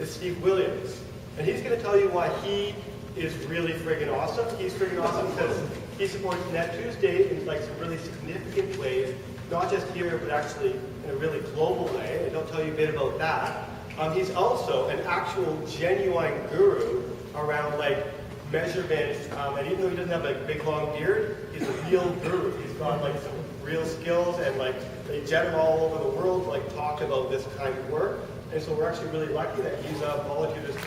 is Steve Williams. And he's going to tell you why he is really friggin' awesome. He's friggin' awesome because he supports Net Tuesday in like some really significant ways, not just here, but actually in a really global way. And he'll tell you a bit about that. He's also an actual genuine guru around like measurement, and even though he doesn't have like a big long beard, he's a real guru. He's got like some real skills, and like they jet him all over the world to like talk about this kind of work. And so we're actually really lucky that he's volunteered his time.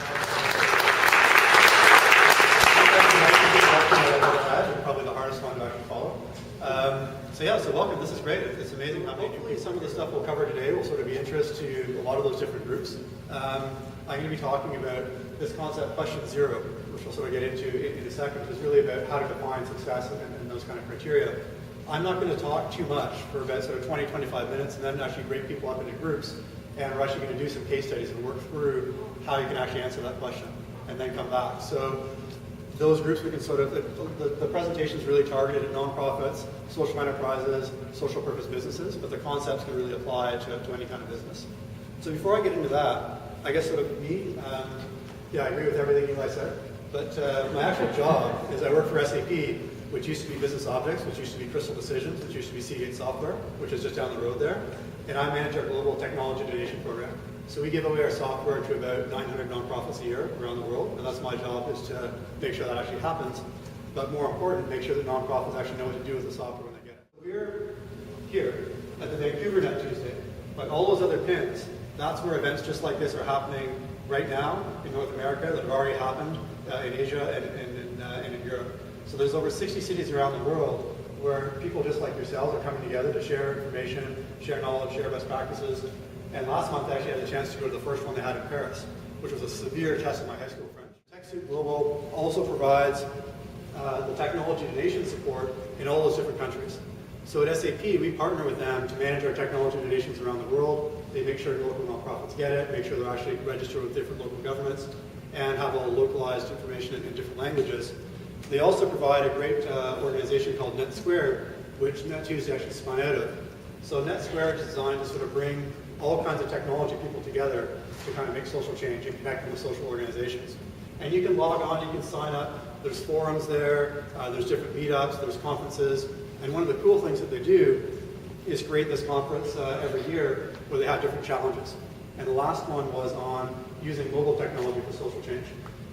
Probably the hardest one to actually follow. So welcome. This is great. It's amazing how many new. Some of the stuff we'll cover today will sort of be interest to a lot of those different groups. I'm going to be talking about this concept, question zero, which we'll sort of get into in a second, which is really about how to define success and those kind of criteria. I'm not going to talk too much for about sort of 20, 25 minutes, and then actually break people up into groups, and we're actually going to do some case studies and work through how you can actually answer that question, and then come back. So those groups we can sort of, the presentation is really targeted at nonprofits, social enterprises, social purpose businesses, but the concepts can really apply to any kind of business. So before I get into that, I guess sort of me, I agree with everything Eli said, but my actual job is I work for SAP, which used to be Business Objects, which used to be Crystal Decisions, which used to be Seagate Software, which is just down the road there, and I manage our global technology donation program. So we give away our software to about 900 nonprofits a year around the world, and that's my job, is to make sure that actually happens. But more important, make sure that nonprofits actually know what to do with the software when they get it. We're here at the Vancouver Net Tuesday, but all those other pins, that's where events just like this are happening right now in North America that have already happened in Asia and in Europe. So there's over 60 cities around the world where people just like yourselves are coming together to share information, share knowledge, share best practices. And last month I actually had the chance to go to the first one they had in Paris, which was a severe test of my high school French. TechSoup Global also provides the technology donation support in all those different countries. So at SAP, we partner with them to manage our technology donations around the world. They make sure local nonprofits get it, make sure they're actually registered with different local governments, and have all localized information in different languages. They also provide a great organization called NetSquared, which NetTuesday actually spun out of. So NetSquared is designed to sort of bring all kinds of technology people together to kind of make social change and connect them with social organizations. And you can log on, you can sign up, there's forums there, there's different meetups, there's conferences, and one of the cool things that they do is create this conference every year where they have different challenges. And the last one was on using mobile technology for social change.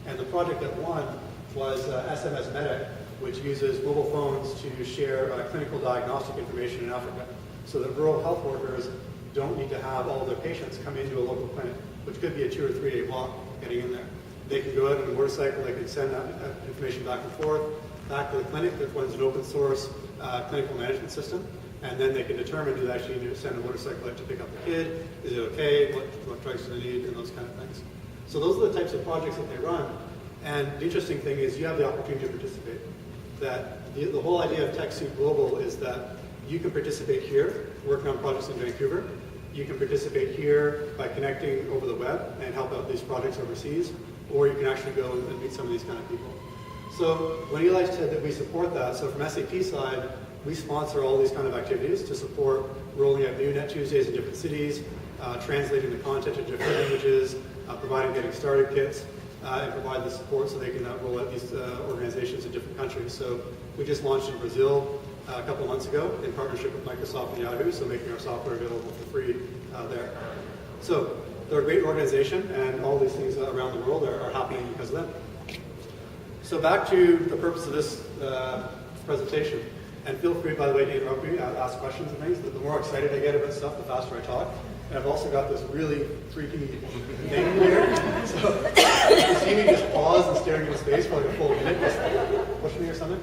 And the project that won was SMS Medic, which uses mobile phones to share clinical diagnostic information in Africa, so that rural health workers don't need to have all of their patients come into a local clinic, which could be a 2 or 3 day walk getting in there. They can go out on a motorcycle, they can send that information back and forth, back to the clinic. That one's an open source clinical management system, and then they can determine, do they actually need to send a motorcycle out to pick up the kid, is it okay, what drugs do they need, and those kind of things. So those are the types of projects that they run, and the interesting thing is you have the opportunity to participate. That the whole idea of TechSoup Global is that you can participate here, working on projects in Vancouver. You can participate here by connecting over the web and help out these projects overseas, or you can actually go and meet some of these kind of people. So when Eli said that we support that, so from SAP side, we sponsor all these kind of activities to support rolling out new Net Tuesdays in different cities, translating the content to different languages, providing getting started kits, and provide the support so they can roll out these organizations in different countries. So we just launched in Brazil a couple of months ago in partnership with Microsoft and Yahoo, so making our software available for free there. So they're a great organization, and all these things around the world are happening because of them. So back to the purpose of this presentation, and feel free, by the way, to interrupt me, ask questions and things. The more excited I get about stuff, the faster I talk. And I've also got this really freaky thing here. So if you see me just pause and staring into space for like a full minute, just push me or something.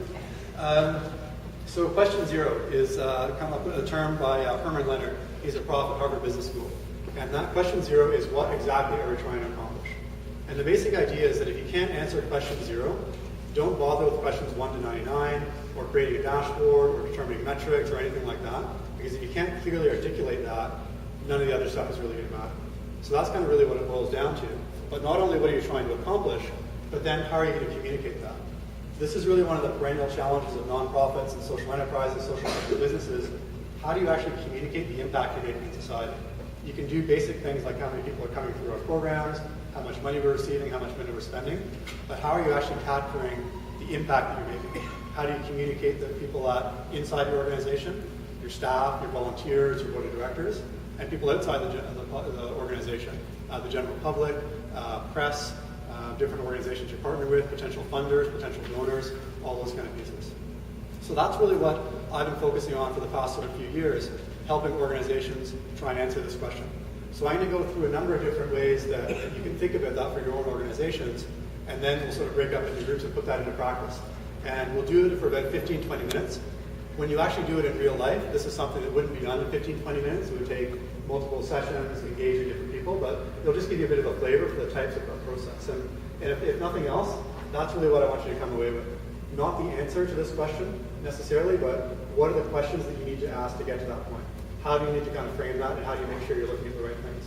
So question zero is come up with a term by Herman Leonard. He's a prof at Harvard Business School. And that question zero is, what exactly are we trying to accomplish? And the basic idea is that if you can't answer question zero, don't bother with questions 1 to 99, or creating a dashboard, or determining metrics, or anything like that. Because if you can't clearly articulate that, none of the other stuff is really going to matter. So that's kind of really what it boils down to. But not only what are you trying to accomplish, but then how are you going to communicate that? This is really one of the perennial challenges of nonprofits and social enterprises, social businesses. How do you actually communicate the impact you're making in society? You can do basic things like how many people are coming through our programs, how much money we're receiving, how much money we're spending, but how are you actually capturing the impact that you're making? How do you communicate that people inside your organization, your staff, your volunteers, your board of directors, and people outside the organization, the general public, press, different organizations you partner with, potential funders, potential donors, all those kind of pieces. So that's really what I've been focusing on for the past sort of few years, helping organizations try and answer this question. So I'm going to go through a number of different ways that you can think about that for your own organizations, and then we'll sort of break up into groups and put that into practice. And we'll do it for about 15, 20 minutes. When you actually do it in real life, this is something that wouldn't be done in 15, 20 minutes. It would take multiple sessions, engage with different people, but it'll just give you a bit of a flavor for the types of process. And if nothing else, that's really what I want you to come away with. Not the answer to this question necessarily, but what are the questions that you need to ask to get to that point? How do you need to kind of frame that, and how do you make sure you're looking at the right things?